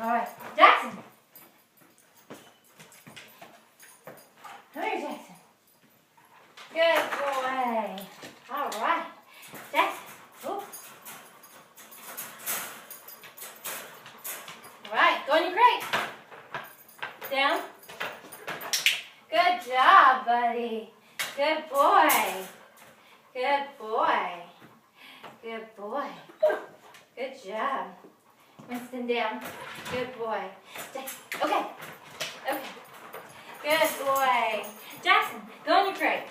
All right, Jackson. Come here, Jackson. Good boy. All right, Jackson. Ooh. All right, go in your crate. Down. Good job, buddy. Good boy. Good boy. Good boy. Good job. Winston, down. Good boy. Jackson. Okay. Okay. Good boy. Jackson, go in your crate.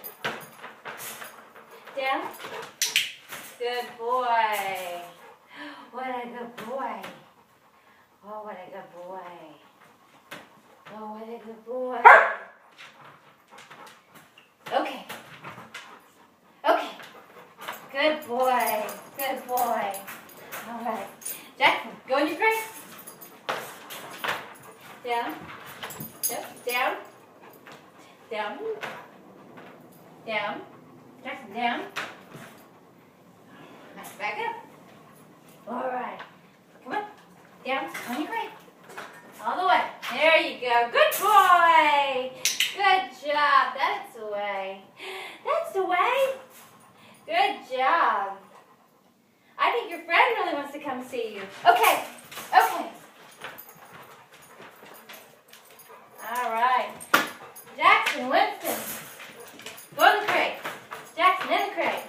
Down. Good boy. What a good boy. Oh, what a good boy. Oh, what a good boy. Okay. Okay. Good boy. Good boy. All right. Jackson, go in your crate. Down. Yep. Down. Down. Down. Jackson, down. Nice. Back up. All right. Come on. Down. On your crate. All the way. There you go. Good boy. Good job. That's the way. That's the way. Good job. I think your friend really wants to come see you. Okay. Okay. All right. Jackson, Winston. Go in the crate. Jackson, in the crate.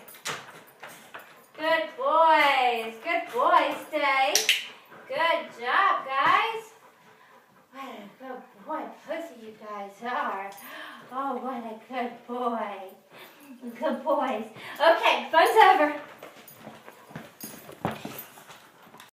Good boys. Good boys today. Good job, guys. What a good boy pussy you guys are. Oh, what a good boy. Good boys. Okay, fun's over.